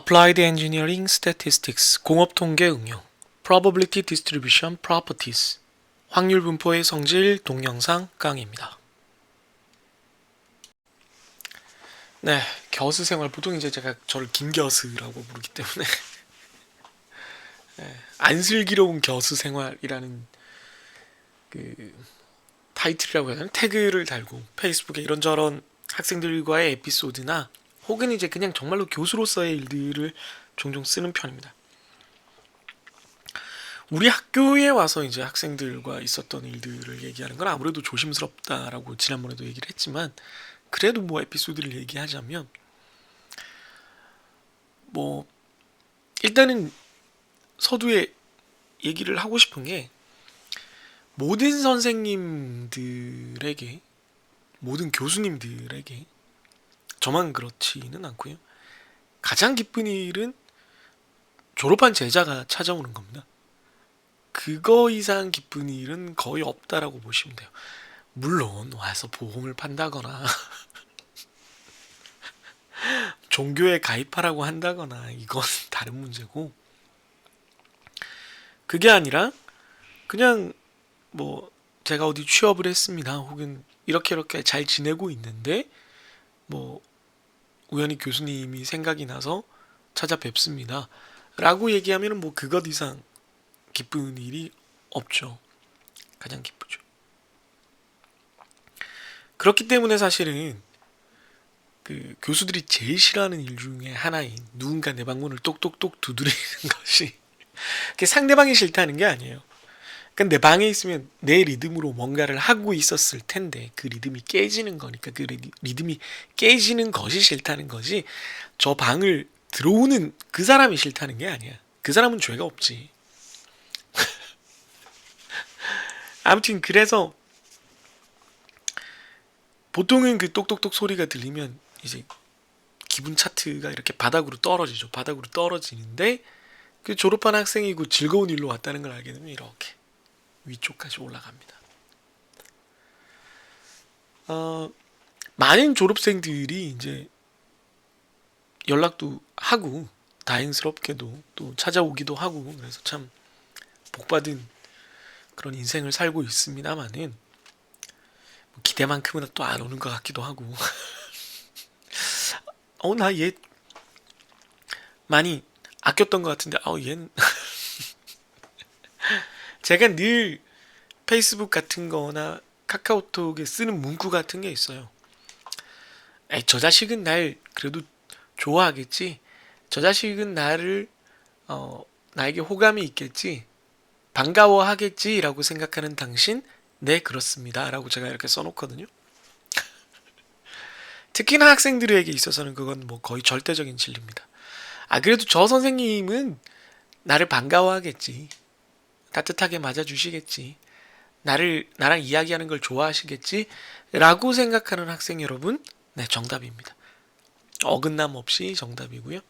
Applied Engineering Statistics 공업통계 응용 Probability Distribution Properties 확률 분포의 성질 동영상 강의입니다. 네, 겨스 생활 보통 이제 제가 저를 김겨스라고 부르기 때문에 안슬기로운 겨스 생활이라는 그 타이틀이라고 해야 되나? 태그를 달고 페이스북에 이런저런 학생들과의 에피소드나 혹은 이제 그냥 정말로 교수로서의 일들을 종종 쓰는 편입니다. 우리 학교에 와서 이제 학생들과 있었던 일들을 얘기하는 건 아무래도 조심스럽다라고 지난번에도 얘기를 했지만, 그래도 뭐 에피소드를 얘기하자면 뭐 일단은 서두에 얘기를 하고 싶은 게, 모든 선생님들에게, 모든 교수님들에게, 저만 그렇지는 않고요, 가장 기쁜 일은 졸업한 제자가 찾아오는 겁니다. 그거 이상 기쁜 일은 거의 없다라고 보시면 돼요. 물론 와서 보험을 판다거나 종교에 가입하라고 한다거나 이건 다른 문제고, 그게 아니라 그냥 뭐 제가 어디 취업을 했습니다, 혹은 이렇게 잘 지내고 있는데 뭐 우연히 교수님이 생각이 나서 찾아뵙습니다 라고 얘기하면 뭐 그것 이상 기쁜 일이 없죠. 가장 기쁘죠. 그렇기 때문에 사실은 그 교수들이 제일 싫어하는 일 중에 하나인 누군가 내 방문을 똑똑똑 두드리는 것이 그게 상대방이 싫다는 게 아니에요. 그러니까 내 방에 있으면 내 리듬으로 뭔가를 하고 있었을 텐데 그 리듬이 깨지는 거니까, 그 리듬이 깨지는 것이 싫다는 거지, 저 방을 들어오는 그 사람이 싫다는 게 아니야. 그 사람은 죄가 없지. 아무튼 그래서 보통은 그 똑똑똑 소리가 들리면 이제 기분 차트가 이렇게 바닥으로 떨어지죠. 바닥으로 떨어지는데 그 졸업한 학생이고 즐거운 일로 왔다는 걸 알게 되면 이렇게 위쪽까지 올라갑니다. 많은 졸업생들이 이제 연락도 하고 다행스럽게도 또 찾아오기도 하고, 그래서 참 복받은 그런 인생을 살고 있습니다만은 기대만큼은 또 안 오는 것 같기도 하고 나 얘 많이 아꼈던 것 같은데 얘는 제가 늘 페이스북 같은 거나 카카오톡에 쓰는 문구 같은 게 있어요. 저 자식은 날 그래도 좋아하겠지, 저 자식은 나를 나에게 호감이 있겠지, 반가워하겠지 라고 생각하는 당신, 네 그렇습니다 라고 제가 이렇게 써놓거든요. 특히나 학생들에게 있어서는 그건 뭐 거의 절대적인 진리입니다. 그래도 저 선생님은 나를 반가워하겠지, 따뜻하게 맞아주시겠지, 나랑 이야기하는 걸 좋아하시겠지 라고 생각하는 학생 여러분, 네 정답입니다. 어긋남 없이 정답이고요.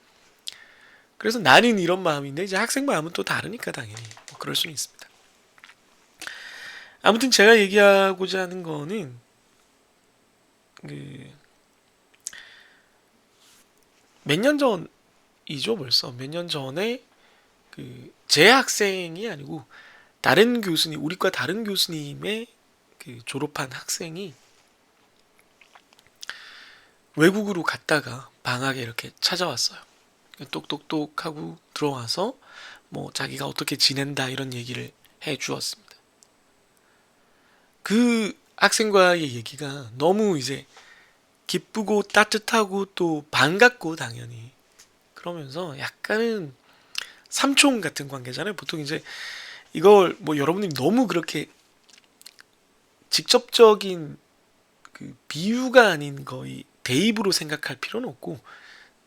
그래서 나는 이런 마음인데 이제 학생 마음은 또 다르니까 당연히 뭐 그럴 수는 있습니다. 아무튼 제가 얘기하고자 하는 거는 몇 년 전이죠. 벌써 몇 년 전에 제 학생이 아니고 다른 교수님, 우리과 다른 교수님의 졸업한 학생이 외국으로 갔다가 방학에 이렇게 찾아왔어요. 똑똑똑 하고 들어와서 뭐 자기가 어떻게 지낸다 이런 얘기를 해 주었습니다. 그 학생과의 얘기가 너무 이제 기쁘고 따뜻하고 또 반갑고, 당연히 그러면서 약간은 삼촌 같은 관계잖아요. 보통 이제 이걸 뭐 여러분들이 너무 그렇게 직접적인 비유가 아닌 거의 대입으로 생각할 필요는 없고,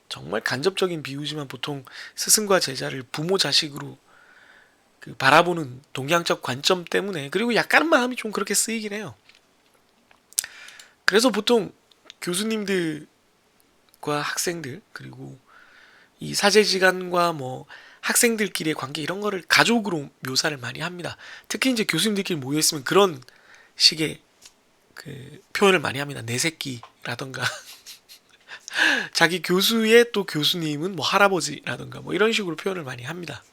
정말 간접적인 비유지만 보통 스승과 제자를 부모 자식으로 바라보는 동양적 관점 때문에, 그리고 약간 마음이 좀 그렇게 쓰이긴 해요. 그래서 보통 교수님들과 학생들, 그리고 이 사제지간과 뭐 학생들끼리의 관계, 이런 거를 가족으로 묘사를 많이 합니다. 특히 이제 교수님들끼리 모여있으면 그런 식의 표현을 많이 합니다. 내 새끼라던가 자기 교수의 또 교수님은 뭐 할아버지라던가 뭐 이런 식으로 표현을 많이 합니다.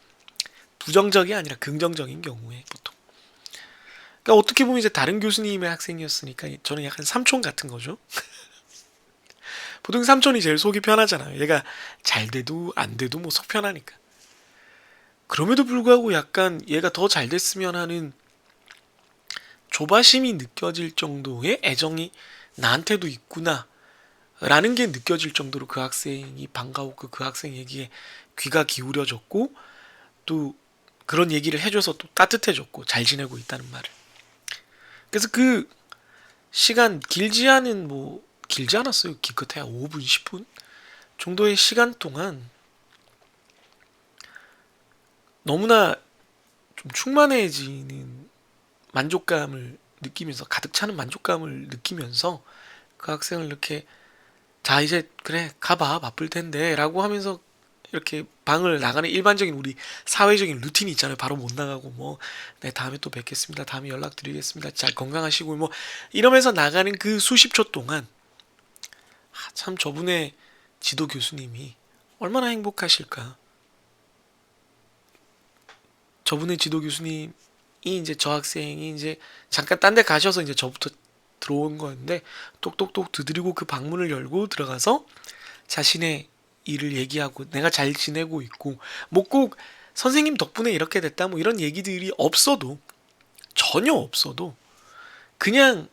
부정적이 아니라 긍정적인 경우에 보통. 그러니까 어떻게 보면 이제 다른 교수님의 학생이었으니까 저는 약간 삼촌 같은 거죠. 보통 삼촌이 제일 속이 편하잖아요. 얘가 잘 돼도 안 돼도 뭐 속 편하니까. 그럼에도 불구하고 약간 얘가 더 잘 됐으면 하는 조바심이 느껴질 정도의 애정이 나한테도 있구나 라는 게 느껴질 정도로 그 학생이 반가웠고 그 학생 얘기에 귀가 기울여졌고 또 그런 얘기를 해줘서 또 따뜻해졌고 잘 지내고 있다는 말을. 그래서 그 시간 길지 않았어요. 기껏해야 5분, 10분 정도의 시간 동안 너무나 좀 충만해지는 만족감을 느끼면서 가득 차는 만족감을 느끼면서 그 학생을 이렇게 자 이제 그래 가봐 바쁠 텐데 라고 하면서 이렇게 방을 나가는 일반적인 우리 사회적인 루틴이 있잖아요. 바로 못 나가고 뭐 네 다음에 또 뵙겠습니다. 다음에 연락드리겠습니다. 잘 건강하시고 뭐 이러면서 나가는 그 수십 초 동안 참 저분의 지도 교수님이 얼마나 행복하실까. 저분의 지도 교수님이 이제 저 학생이 이제 잠깐 딴 데 가셔서 이제 저부터 들어온 거였는데 똑똑똑 두드리고 그 방문을 열고 들어가서 자신의 일을 얘기하고 내가 잘 지내고 있고 뭐 꼭 선생님 덕분에 이렇게 됐다 뭐 이런 얘기들이 없어도 전혀 없어도 그냥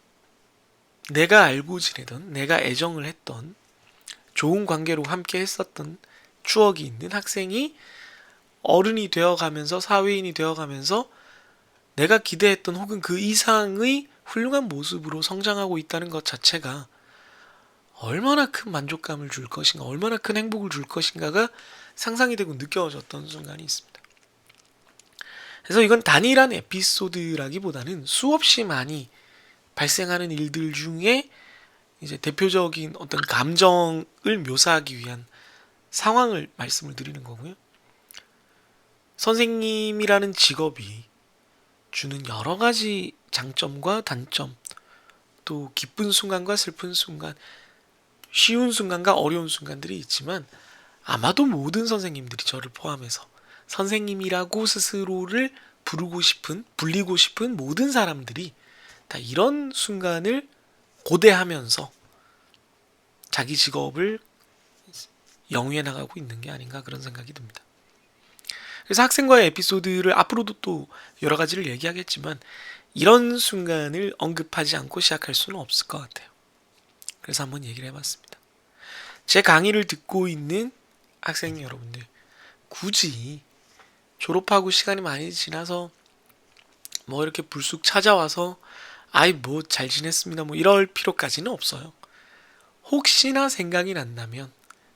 내가 알고 지내던 내가 애정을 했던 좋은 관계로 함께 했었던 추억이 있는 학생이 어른이 되어가면서 사회인이 되어가면서 내가 기대했던 혹은 그 이상의 훌륭한 모습으로 성장하고 있다는 것 자체가 얼마나 큰 만족감을 줄 것인가, 얼마나 큰 행복을 줄 것인가가 상상이 되고 느껴졌던 순간이 있습니다. 그래서 이건 단일한 에피소드라기보다는 수없이 많이 발생하는 일들 중에 이제 대표적인 어떤 감정을 묘사하기 위한 상황을 말씀을 드리는 거고요. 선생님이라는 직업이 주는 여러 가지 장점과 단점, 또 기쁜 순간과 슬픈 순간, 쉬운 순간과 어려운 순간들이 있지만 아마도 모든 선생님들이 저를 포함해서 선생님이라고 스스로를 불리고 싶은 모든 사람들이 다 이런 순간을 고대하면서 자기 직업을 영위해 나가고 있는 게 아닌가 그런 생각이 듭니다. 그래서 학생과의 에피소드를 앞으로도 또 여러 가지를 얘기하겠지만 이런 순간을 언급하지 않고 시작할 수는 없을 것 같아요. 그래서 한번 얘기를 해봤습니다. 제 강의를 듣고 있는 학생 여러분들, 굳이 졸업하고 시간이 많이 지나서 뭐 이렇게 불쑥 찾아와서 아이 뭐 잘 지냈습니다 뭐 이럴 필요까지는 없어요. 혹시나 생각이 난다면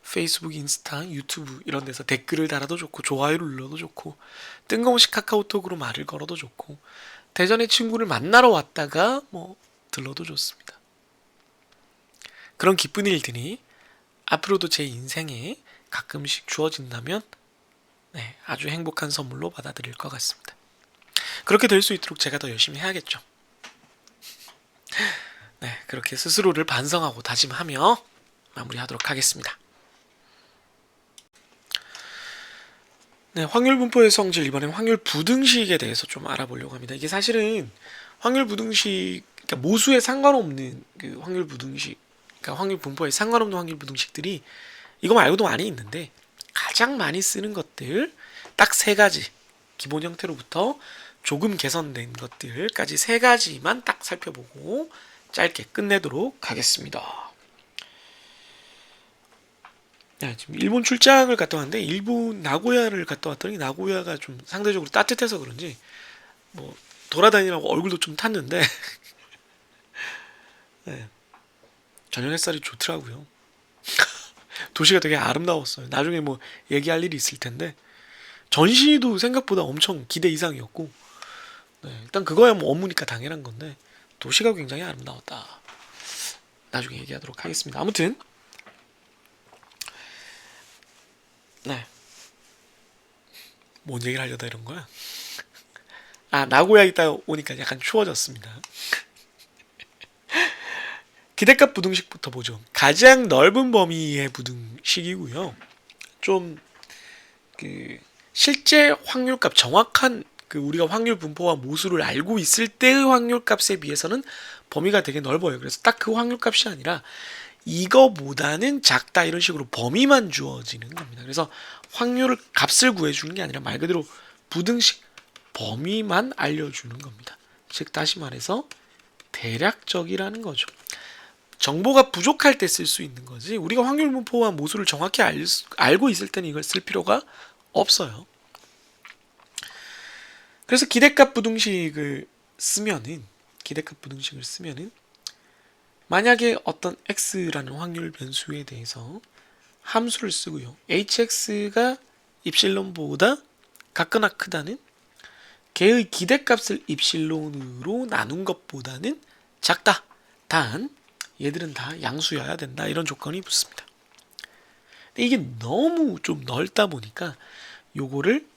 페이스북, 인스타, 유튜브 이런 데서 댓글을 달아도 좋고 좋아요를 눌러도 좋고 뜬금없이 카카오톡으로 말을 걸어도 좋고 대전에 친구를 만나러 왔다가 뭐 들러도 좋습니다. 그런 기쁜 일들이 앞으로도 제 인생에 가끔씩 주어진다면 네, 아주 행복한 선물로 받아들일 것 같습니다. 그렇게 될 수 있도록 제가 더 열심히 해야겠죠. 네, 그렇게 스스로를 반성하고 다짐하며 마무리하도록 하겠습니다. 네, 확률 분포의 성질 이번엔 확률 부등식에 대해서 좀 알아보려고 합니다. 이게 사실은 확률 부등식, 그러니까 모수에 상관없는 그 확률 부등식, 그러니까 확률 분포에 상관없는 확률 부등식들이 이거 말고도 많이 있는데 가장 많이 쓰는 것들 딱 세 가지 기본 형태로부터 조금 개선된 것들까지 세 가지만 딱 살펴보고 짧게 끝내도록 하겠습니다. 네, 지금 일본 출장을 갔다 왔는데 일본 나고야를 갔다 왔더니 나고야가 좀 상대적으로 따뜻해서 그런지 뭐 돌아다니라고 얼굴도 좀 탔는데 네, 저녁 햇살이 좋더라고요. 도시가 되게 아름다웠어요. 나중에 뭐 얘기할 일이 있을 텐데 전시도 생각보다 엄청 기대 이상이었고 네, 일단 그거야 뭐 업무니까 당연한 건데 도시가 굉장히 아름다웠다. 나중에 얘기하도록 하겠습니다. 아무튼 네, 뭔 얘기를 하려다 이런 거야? 아 나고야 있다 오니까 약간 추워졌습니다. 기대값 부등식부터 보죠. 가장 넓은 범위의 부등식이고요. 좀 실제 확률값 정확한 우리가 확률 분포와 모수를 알고 있을 때의 확률값에 비해서는 범위가 되게 넓어요. 그래서 딱 그 확률값이 아니라 이거보다는 작다 이런 식으로 범위만 주어지는 겁니다. 그래서 확률 값을 구해주는 게 아니라 말 그대로 부등식 범위만 알려주는 겁니다. 즉 다시 말해서 대략적이라는 거죠. 정보가 부족할 때 쓸 수 있는 거지 우리가 확률 분포와 모수를 정확히 알고 있을 때는 이걸 쓸 필요가 없어요. 그래서 기대값 부등식을 쓰면은 만약에 어떤 x라는 확률 변수에 대해서 함수를 쓰고요. hx가 입실론보다 같거나 크다는 걔의 기대값을 입실론으로 나눈 것보다는 작다. 단 얘들은 다 양수여야 된다. 이런 조건이 붙습니다. 근데 이게 너무 좀 넓다 보니까 요거를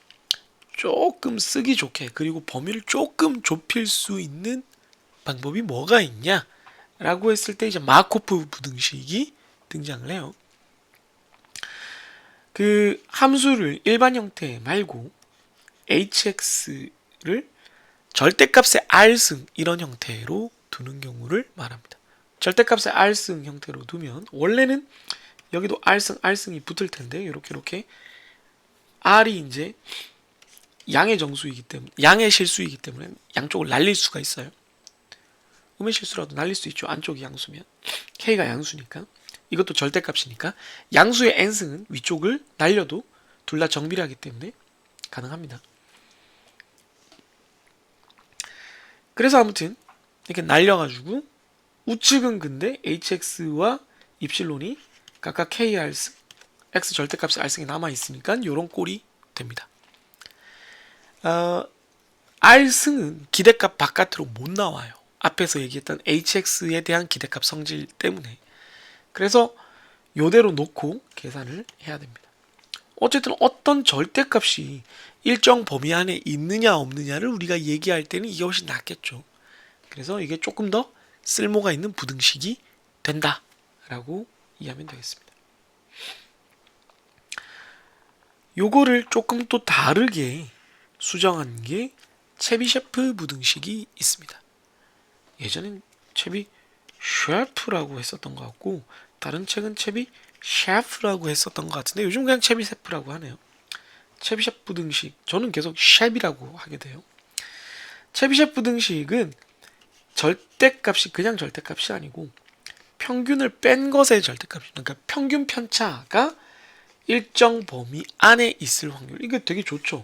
조금 쓰기 좋게 그리고 범위를 조금 좁힐 수 있는 방법이 뭐가 있냐 라고 했을 때 이제 마코프 부등식이 등장을 해요. 그 함수를 일반 형태 말고 hx를 절대값의 r승 이런 형태로 두는 경우를 말합니다. 절대값의 r승 형태로 두면 원래는 여기도 r승이 붙을 텐데 이렇게 r이 이제 양의 정수이기 때문에 양의 실수이기 때문에 양쪽을 날릴 수가 있어요. 음의 실수라도 날릴 수 있죠. 안쪽이 양수면 k가 양수니까 이것도 절대값이니까 양수의 n승은 위쪽을 날려도 둘 다 정비례하기 때문에 가능합니다. 그래서 아무튼 이렇게 날려가지고 우측은 근데 hx와 입실론이 각각 kr승 x 절대값의 r승이 남아있으니까 이런 꼴이 됩니다. r승은 기대값 바깥으로 못 나와요. 앞에서 얘기했던 hx에 대한 기대값 성질 때문에. 그래서 요대로 놓고 계산을 해야 됩니다. 어쨌든 어떤 절대값이 일정 범위 안에 있느냐 없느냐를 우리가 얘기할 때는 이게 훨씬 낫겠죠. 그래서 이게 조금 더 쓸모가 있는 부등식이 된다 라고 이해하면 되겠습니다. 요거를 조금 또 다르게 수정한 게 체비셰프 부등식이 있습니다. 예전엔 체비셰프라고 했었던 것 같고 다른 책은 체비셰프라고 했었던 것 같은데 요즘 그냥 체비셰프라고 하네요. 체비셰프 부등식 저는 계속 셰비라고 하게 돼요. 체비셰프 부등식은 절대값이 그냥 절대값이 아니고 평균을 뺀 것의 절대값, 그러니까 평균 편차가 일정 범위 안에 있을 확률. 이게 되게 좋죠.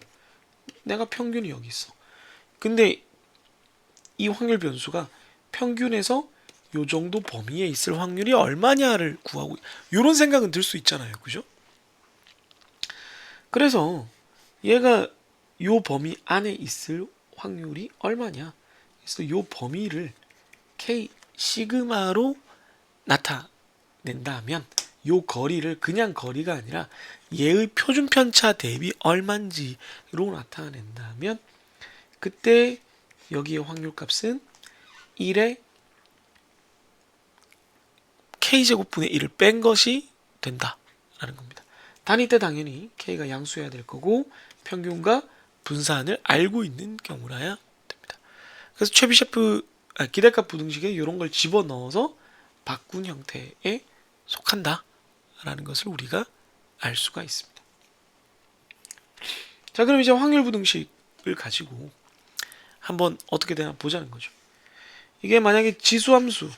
내가 평균이 여기 있어. 근데 이 확률 변수가 평균에서 요 정도 범위에 있을 확률이 얼마냐를 구하고 이런 생각은 들 수 있잖아요. 그죠? 그래서 얘가 요 범위 안에 있을 확률이 얼마냐? 그래서 요 범위를 K 시그마로 나타낸다면 요 거리를 그냥 거리가 아니라 얘의 표준 편차 대비 얼만지로 나타낸다면 그때 여기의 확률값은 1에 K제곱분의 1을 뺀 것이 된다라는 겁니다. 단위 때 당연히 K가 양수여야 될 거고 평균과 분산을 알고 있는 경우라야 됩니다. 그래서 체비셰프 기대값 부등식에 이런 걸 집어넣어서 바꾼 형태에 속한다라는 것을 우리가 알 수가 있습니다. 자, 그럼 이제 확률 부등식을 가지고 한번 어떻게 되나 보자는 거죠. 이게 만약에 지수함수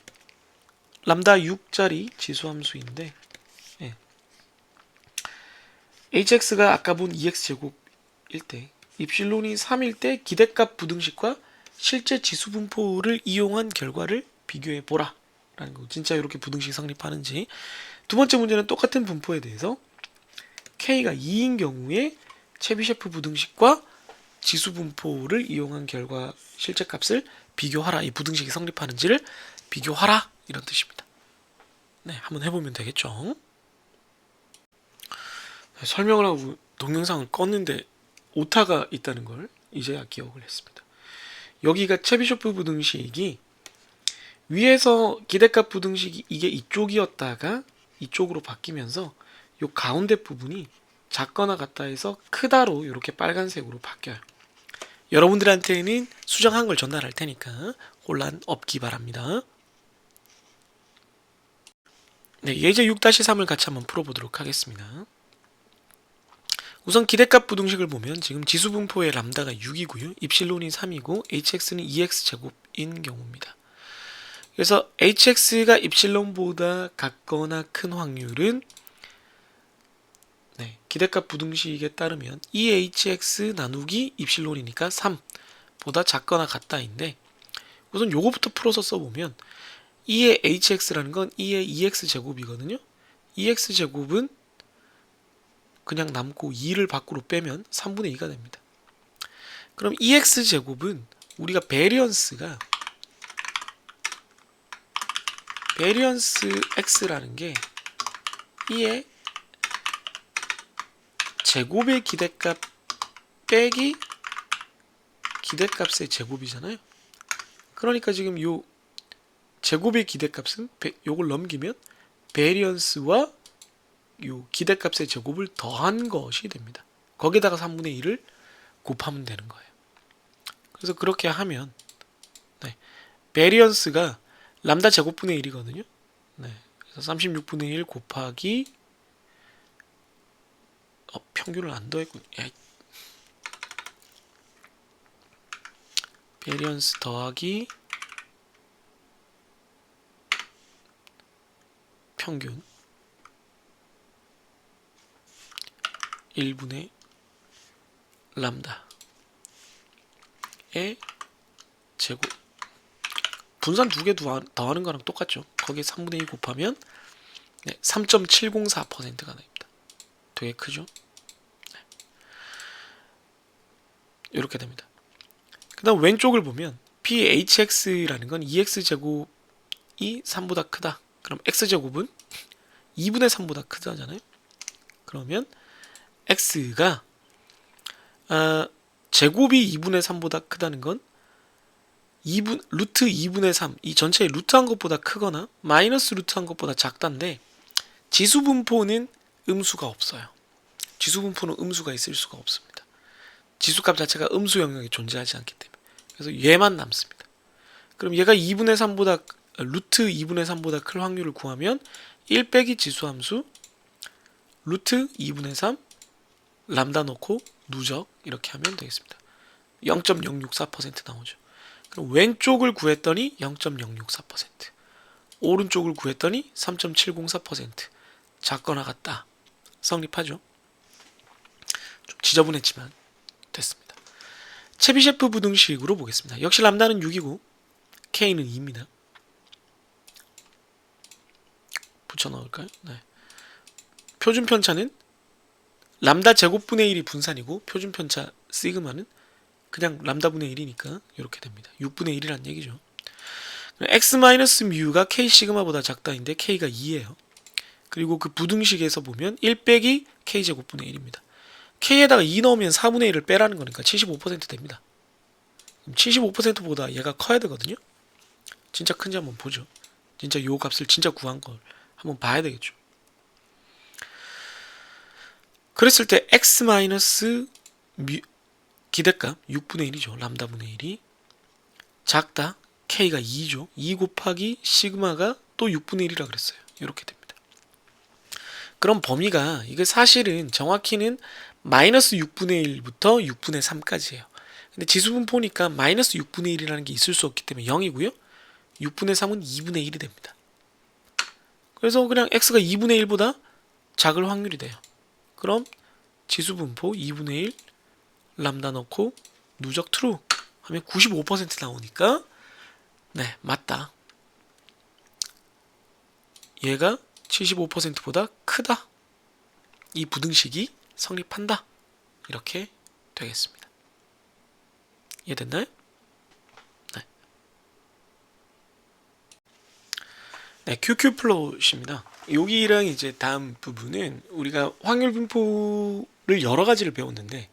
람다 6짜리 지수함수인데 hx가 아까 본 2x제곱일 때 입실론이 3일 때 기대값 부등식과 실제 지수 분포를 이용한 결과를 비교해 보라 라는 거. 진짜 이렇게 부등식 성립하는지. 두 번째 문제는 똑같은 분포에 대해서 k가 2인 경우에 체비셰프 부등식과 지수 분포를 이용한 결과 실제 값을 비교하라. 이 부등식이 성립하는지를 비교하라 이런 뜻입니다. 네, 한번 해보면 되겠죠. 설명을 하고 동영상을 껐는데 오타가 있다는 걸 이제야 기억을 했습니다. 여기가 체비셰프 부등식이 위에서 기대값 부등식이 이게 이쪽이었다가 이쪽으로 바뀌면서 요 가운데 부분이 작거나 같다 해서 크다로 이렇게 빨간색으로 바뀌어요. 여러분들한테는 수정한 걸 전달할 테니까 혼란 없기 바랍니다. 네, 예제 6-3을 같이 한번 풀어보도록 하겠습니다. 우선 기대값 부등식을 보면 지금 지수분포의 람다가 6이고요. 입실론이 3이고 hx는 2x제곱인 경우입니다. 그래서 hx가 입실론보다 같거나 큰 확률은 기대값 부등식에 따르면 2hx 나누기 입실론이니까 3보다 작거나 같다인데 우선 요거부터 풀어서 써보면 2의 hx라는 건 2의 2x제곱이거든요. 2x제곱은 그냥 남고 2를 밖으로 빼면 3분의 2가 됩니다. 그럼 2x제곱은 우리가 베리언스 x라는 게 2의 제곱의 기대값 빼기 기대값의 제곱이잖아요. 그러니까 지금 요 제곱의 기대값은 요걸 넘기면 베리언스와 요 기대값의 제곱을 더한 것이 됩니다. 거기다가 3분의 1을 곱하면 되는 거예요. 그래서 그렇게 하면 베리언스가 람다 제곱분의 1이거든요. 그래서 36분의 1 곱하기 평균을 안 더했군요. 베리언스 더하기 평균 1분의 람다의 제곱 분산 두 개 더하는 거랑 똑같죠. 거기에 3분의 2 곱하면 3.704%가 됩니다. 되게 크죠? 이렇게 됩니다. 그 다음 왼쪽을 보면 phx라는 건 2x제곱이 3보다 크다. 그럼 x제곱은 2분의 3보다 크다잖아요. 그러면 x가 제곱이 2분의 3보다 크다는 건 루트 2분의 3, 이 전체의 루트한 것보다 크거나 마이너스 루트한 것보다 작다인데 지수분포는 음수가 없어요. 지수분포는 음수가 있을 수가 없습니다. 지수값 자체가 음수 영역에 존재하지 않기 때문에. 그래서 얘만 남습니다. 그럼 얘가 2분의 3보다 루트 2분의 3보다 클 확률을 구하면 1 빼기 지수함수 루트 2분의 3 람다 넣고 누적 이렇게 하면 되겠습니다. 0.064% 나오죠. 그럼 왼쪽을 구했더니 0.064%, 오른쪽을 구했더니 3.704%. 작거나 같다. 성립하죠. 좀 지저분했지만 됐습니다. 체비셰프 부등식으로 보겠습니다. 역시 람다는 6이고 K는 2입니다. 붙여넣을까요? 표준 편차는 람다 제곱분의 1이 분산이고 표준 편차 시그마는 그냥 람다분의 1이니까 이렇게 됩니다. 6분의 1이란 얘기죠. x-뮤가 k 시그마보다 작다인데 k가 2예요. 그리고 그 부등식에서 보면 1 빼기 k 제곱분의 1입니다. k에다가 2 넣으면 4분의 1을 빼라는 거니까 75% 됩니다. 75%보다 얘가 커야 되거든요. 진짜 큰지 한번 보죠. 진짜 요 값을 진짜 구한 걸 한번 봐야 되겠죠. 그랬을 때 x- 기대값 6분의 1이죠. 람다분의 1이 작다. k가 2죠. 2 곱하기 시그마가 또 6분의 1이라 그랬어요. 이렇게 됩니다. 그럼 범위가 이게 사실은 정확히는 마이너스 6분의 1부터 6분의 3까지예요. 근데 지수분포니까 마이너스 6분의 1이라는 게 있을 수 없기 때문에 0이고요. 6분의 3은 2분의 1이 됩니다. 그래서 그냥 x가 2분의 1보다 작을 확률이 돼요. 그럼 지수분포 2분의 1 람다 넣고 누적 true 하면 95% 나오니까 맞다. 얘가 75%보다 크다. 이 부등식이 성립한다. 이렇게 되겠습니다. 이해됐나요? QQ 플롯입니다. 여기랑 이제 다음 부분은 우리가 확률 분포를 여러 가지를 배웠는데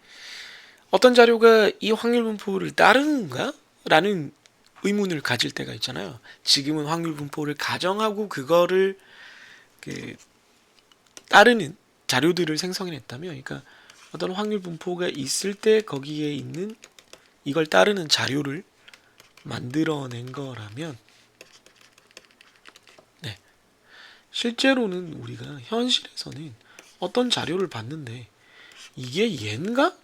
어떤 자료가 이 확률 분포를 따르는가? 라는 의문을 가질 때가 있잖아요. 지금은 확률 분포를 가정하고 그거를 따르는 자료들을 생성해냈다면, 그러니까 어떤 확률 분포가 있을 때 거기에 있는 이걸 따르는 자료를 만들어낸 거라면, 네, 실제로는 우리가 현실에서는 어떤 자료를 봤는데 이게 얘인가?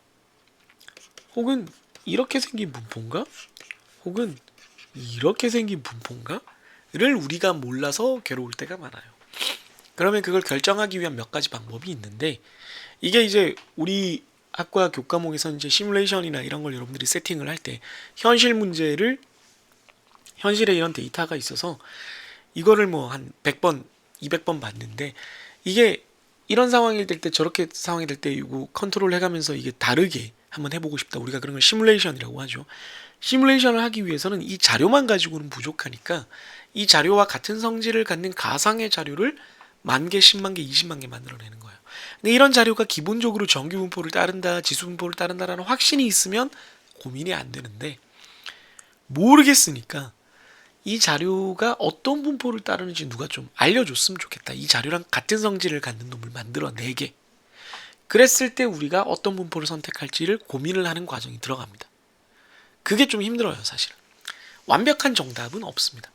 혹은 이렇게 생긴 분포인가? 혹은 이렇게 생긴 분포인가? 를 우리가 몰라서 괴로울 때가 많아요. 그러면 그걸 결정하기 위한 몇 가지 방법이 있는데, 이게 이제 우리 학과 교과목에서 이제 시뮬레이션이나 이런 걸 여러분들이 세팅을 할 때 현실 문제를, 현실에 이런 데이터가 있어서 이거를 뭐 한 100번, 200번 봤는데 이게 이런 상황이 될 때 저렇게 상황이 될 때 이거 컨트롤 해가면서 이게 다르게 한번 해보고 싶다. 우리가 그런 걸 시뮬레이션이라고 하죠. 시뮬레이션을 하기 위해서는 이 자료만 가지고는 부족하니까 이 자료와 같은 성질을 갖는 가상의 자료를 10,000개, 100,000개, 200,000개 만들어내는 거예요. 근데 이런 자료가 기본적으로 정규 분포를 따른다, 지수 분포를 따른다라는 확신이 있으면 고민이 안 되는데, 모르겠으니까 이 자료가 어떤 분포를 따르는지 누가 좀 알려줬으면 좋겠다. 이 자료랑 같은 성질을 갖는 놈을 만들어내게. 그랬을 때 우리가 어떤 분포를 선택할지를 고민을 하는 과정이 들어갑니다. 그게 좀 힘들어요, 사실. 완벽한 정답은 없습니다.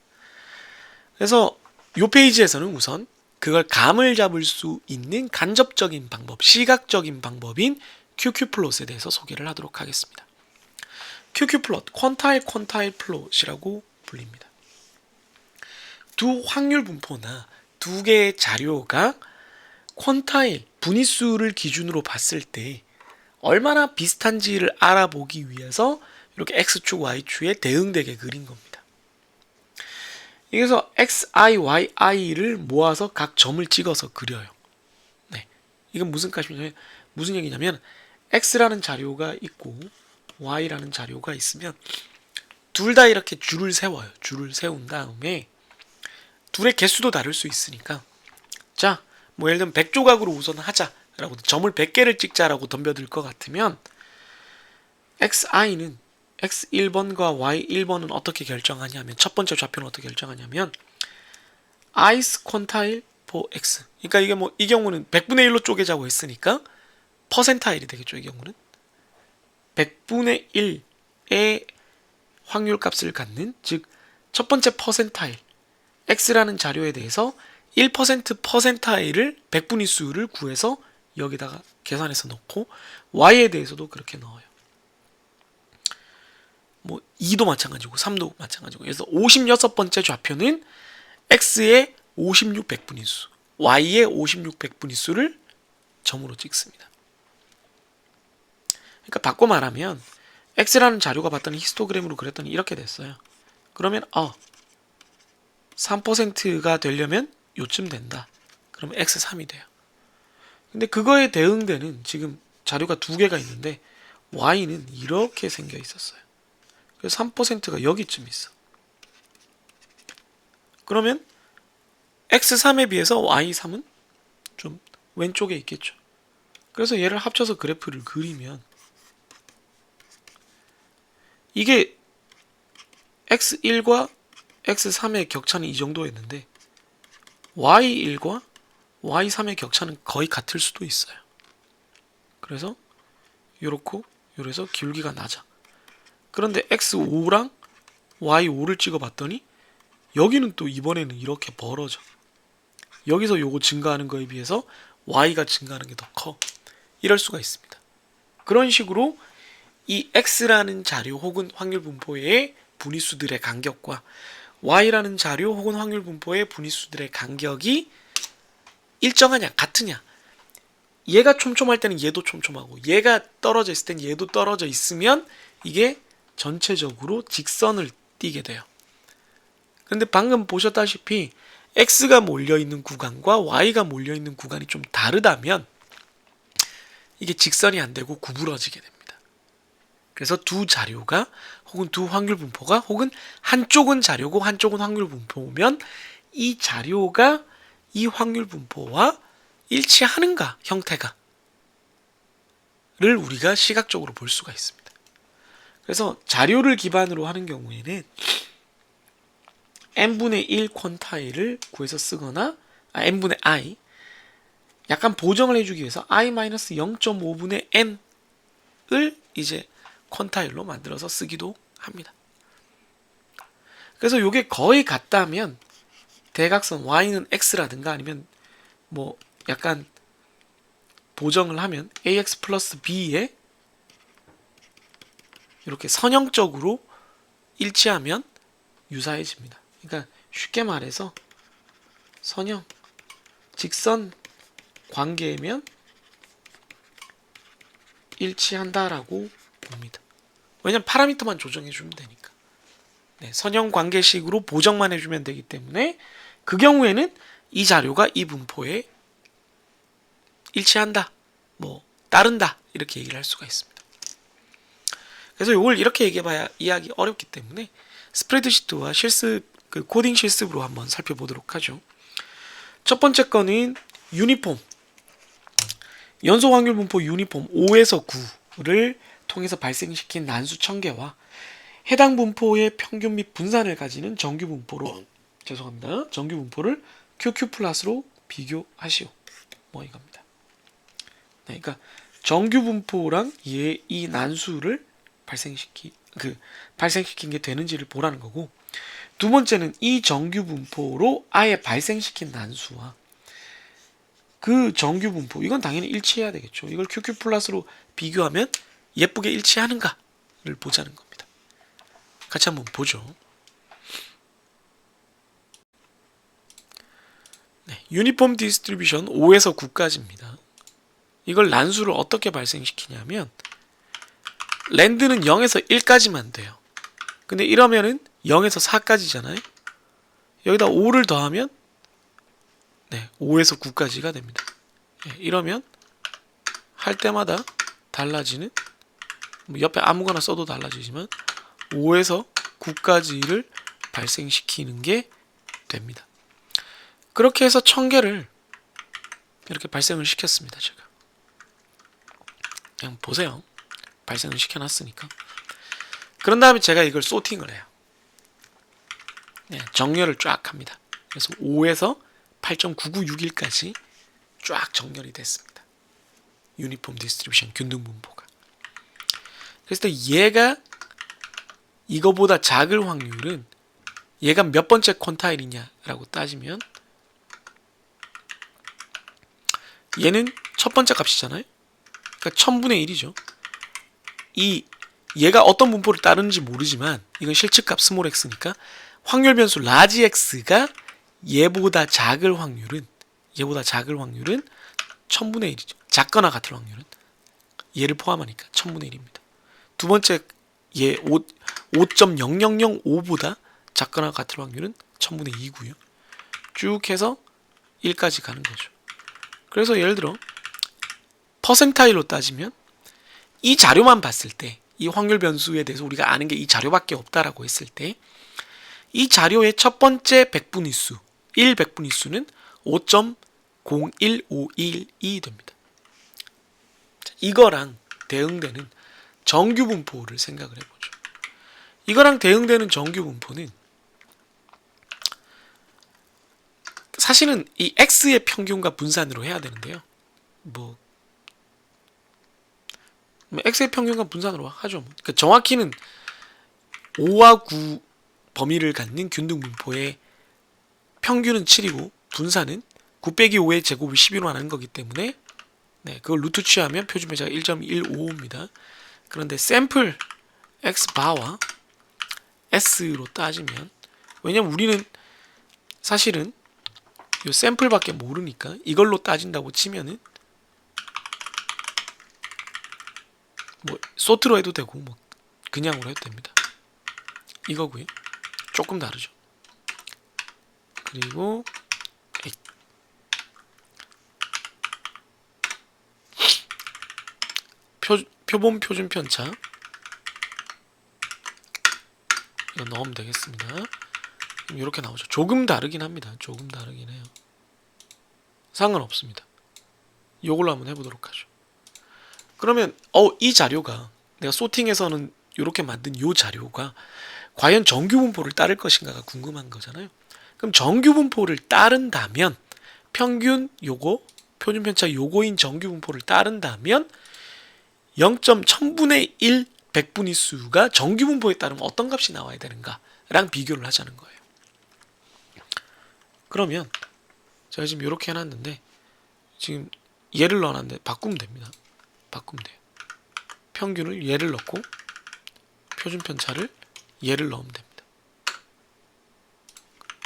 그래서 이 페이지에서는 우선 그걸 감을 잡을 수 있는 간접적인 방법, 시각적인 방법인 QQ플롯에 대해서 소개를 하도록 하겠습니다. QQ플롯, 퀀타일 플롯이라고 불립니다. 두 확률 분포나 두 개의 자료가 퀀타일, 분위수를 기준으로 봤을 때 얼마나 비슷한지를 알아보기 위해서 이렇게 X축, Y축에 대응되게 그린 겁니다. 그래서 XI, YI를 모아서 각 점을 찍어서 그려요. 네, 이건 무슨 얘기냐면 X라는 자료가 있고 Y라는 자료가 있으면 둘 다 이렇게 줄을 세워요. 줄을 세운 다음에 둘의 개수도 다를 수 있으니까, 자, 뭐 예를 들면 100조각으로 우선 하자라고, 점을 100개를 찍자라고 덤벼들 것 같으면 XI는 X1번과 Y1번은 어떻게 결정하냐면, 첫 번째 좌표는 어떻게 결정하냐면 I's quantile for X. 그러니까 이게 뭐 이 경우는 100분의 1로 쪼개자고 했으니까 퍼센타일이 되겠죠. 이 경우는 100분의 1의 확률 값을 갖는, 즉 첫 번째 퍼센타일 X라는 자료에 대해서 1% 퍼센타일을 100분위수를 구해서 여기다가 계산해서 넣고, Y에 대해서도 그렇게 넣어요. 뭐 2도 마찬가지고 3도 마찬가지고. 그래서 56번째 좌표는 X의 56 100분위수, Y의 56 100분위수를 점으로 찍습니다. 그러니까 바꿔 말하면 X라는 자료가 봤더니 히스토그램으로 그랬더니 이렇게 됐어요. 그러면 3%가 되려면 요쯤 된다. 그러면 X3이 돼요. 근데 그거에 대응되는 지금 자료가 두 개가 있는데 Y는 이렇게 생겨 있었어요. 그래서 3%가 여기쯤 있어. 그러면 X3에 비해서 Y3은 좀 왼쪽에 있겠죠. 그래서 얘를 합쳐서 그래프를 그리면 이게 X1과 X3의 격차는 이 정도였는데 Y1과 Y3의 격차는 거의 같을 수도 있어요. 그래서 요렇고 요래서 기울기가 낮아. 그런데 X5랑 Y5를 찍어봤더니 여기는 또 이번에는 이렇게 벌어져. 여기서 요거 증가하는 거에 비해서 Y가 증가하는 게 더 커. 이럴 수가 있습니다. 그런 식으로 이 X라는 자료 혹은 확률 분포의 분위수들의 간격과 Y라는 자료 혹은 확률 분포의 분위수들의 간격이 일정하냐, 같으냐. 얘가 촘촘할 때는 얘도 촘촘하고, 얘가 떨어져 있을 땐 얘도 떨어져 있으면 이게 전체적으로 직선을 띠게 돼요. 근데 방금 보셨다시피 X가 몰려있는 구간과 Y가 몰려있는 구간이 좀 다르다면 이게 직선이 안 되고 구부러지게 됩니다. 그래서 두 자료가 혹은 두 확률 분포가 혹은 한쪽은 자료고 한쪽은 확률 분포면 이 자료가 이 확률 분포와 일치하는가, 형태가 를 우리가 시각적으로 볼 수가 있습니다. 그래서 자료를 기반으로 하는 경우에는 n분의 1 퀀타일을 구해서 쓰거나 n분의 i 약간 보정을 해주기 위해서 i-0.5분의 n을 이제 퀀타일로 만들어서 쓰기도 합니다. 그래서 이게 거의 같다면 대각선 y는 x라든가 아니면 뭐 약간 보정을 하면 ax 플러스 b에 이렇게 선형적으로 일치하면 유사해집니다. 그러니까 쉽게 말해서 선형, 직선 관계면 일치한다라고 봅니다. 왜냐면 파라미터만 조정해주면 되니까. 네, 선형 관계식으로 보정만 해주면 되기 때문에 그 경우에는 이 자료가 이 분포에 일치한다, 뭐 따른다 이렇게 얘기를 할 수가 있습니다. 그래서 이걸 이렇게 얘기해봐야 이해하기 어렵기 때문에 스프레드시트와 실습 그 코딩 실습으로 한번 살펴보도록 하죠. 첫 번째 거는 유니폼 연속 확률 분포 유니폼 5에서 9를 통해서 발생시킨 난수 천 개와 해당 분포의 평균 및 분산을 가지는 정규 분포로 정규 분포를 QQ 플러스로 비교하시오. 뭐 이겁니다. 네, 그러니까 정규 분포랑 이 난수를 발생시킨 게 되는지를 보라는 거고, 두 번째는 이 정규 분포로 아예 발생시킨 난수와 그 정규 분포, 이건 당연히 일치해야 되겠죠. 이걸 QQ 플러스로 비교하면 예쁘게 일치하는가를 보자는 겁니다. 같이 한번 보죠. 네, 유니폼 디스트리뷰션 5에서 9까지입니다. 이걸 난수를 어떻게 발생시키냐면 랜드는 0에서 1까지만 돼요. 근데 이러면은 0에서 4까지잖아요. 여기다 5를 더하면 5에서 9까지가 됩니다. 이러면 할 때마다 달라지는, 옆에 아무거나 써도 달라지지만 5에서 9까지를 발생시키는 게 됩니다. 그렇게 해서 1000개를 이렇게 발생을 시켰습니다. 제가 그냥 보세요. 발생을 시켜놨으니까. 그런 다음에 제가 이걸 소팅을 해요. 정렬을 쫙 합니다. 그래서 5에서 8.9961까지 쫙 정렬이 됐습니다. 유니폼 디스트리뷰션 균등 분포가. 그래서 얘가 이거보다 작을 확률은 얘가 몇 번째 퀀타일이냐라고 따지면 얘는 첫 번째 값이잖아요. 그러니까 1000분의 1이죠. 얘가 어떤 분포를 따르는지 모르지만 이건 실측값 스몰 x니까 확률 변수 라지 x가 얘보다 작을 확률은 1000분의 1이죠. 작거나 같을 확률은 얘를 포함하니까 1000분의 1입니다. 두 번째 얘 5.0005보다 작거나 같을 확률은 1000분의 2고요. 쭉 해서 1까지 가는 거죠. 그래서 예를 들어 퍼센타일로 따지면 이 자료만 봤을 때, 이 확률 변수에 대해서 우리가 아는 게 이 자료밖에 없다라고 했을 때 이 자료의 첫 번째 백분위수 1백분위수는 5.01521이 됩니다. 이거랑 대응되는 정규 분포를 생각을 해보죠. 이거랑 대응되는 정규 분포는 사실은 이 x의 평균과 분산으로 해야 되는데요. x의 평균과 분산으로 하죠. 그러니까 정확히는 5와 9 범위를 갖는 균등 분포의 평균은 7이고 분산은 9 빼기 5의 제곱을 12로 하는 거기 때문에 그걸 루트 취하면 표준 배제가 1.155입니다. 그런데 샘플 x바와 s로 따지면, 왜냐면 우리는 사실은 이 샘플밖에 모르니까 이걸로 따진다고 치면은 소트로 해도 되고 그냥으로 해도 됩니다. 이거고요. 조금 다르죠. 그리고 표본 표준 편차 이거 넣으면 되겠습니다. 이렇게 나오죠. 조금 다르긴 합니다. 조금 다르긴 해요. 상관없습니다. 이걸로 한번 해보도록 하죠. 그러면 이 자료가 내가 소팅해서는 이렇게 만든 이 자료가 과연 정규 분포를 따를 것인가가 궁금한 거잖아요. 그럼 정규 분포를 따른다면 평균 요거, 표준 편차 요거인 정규 분포를 따른다면 0.1000분의 1 백분위수가 정규 분포에 따르면 어떤 값이 나와야 되는가랑 비교를 하자는 거예요. 그러면 제가 지금 이렇게 해놨는데 지금 얘를 넣어놨는데 바꾸면 됩니다. 바꾸면 돼요. 평균을 얘를 넣고 표준 편차를 얘를 넣으면 됩니다.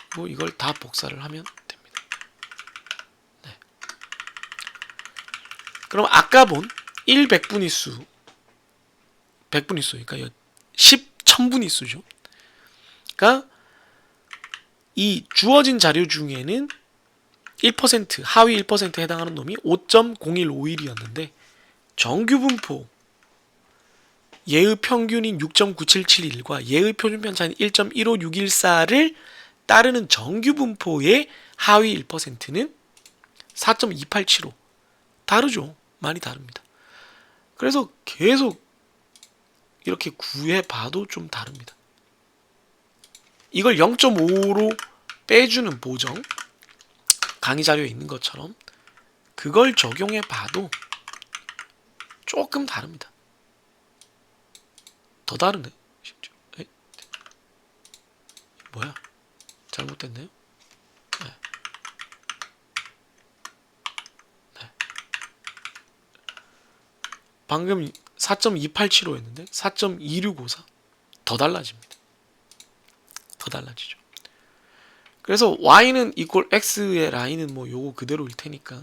그리고 이걸 다 복사를 하면 됩니다. 네. 그럼 아까 본 1 백분위수, 그러니까 10 천분위수죠. 그러니까 이 주어진 자료 중에는 1% 하위 1%에 해당하는 놈이 5.0151이었는데 정규 분포 얘의 평균인 6.9771과 얘의 표준 편차인 1.15614를 따르는 정규 분포의 하위 1%는 4.2875. 다르죠. 많이 다릅니다. 그래서 계속 이렇게 구해봐도 좀 다릅니다. 이걸 0.5로 빼주는 보정, 강의 자료에 있는 것처럼 그걸 적용해봐도 조금 다릅니다. 더 다르네. 심지어. 뭐야? 잘못됐네요. 네. 네. 방금 4.2875였는데 4.2654. 더 달라집니다. 더 달라지죠. 그래서 y는 이퀄 x의 라인은 뭐 요거 그대로일 테니까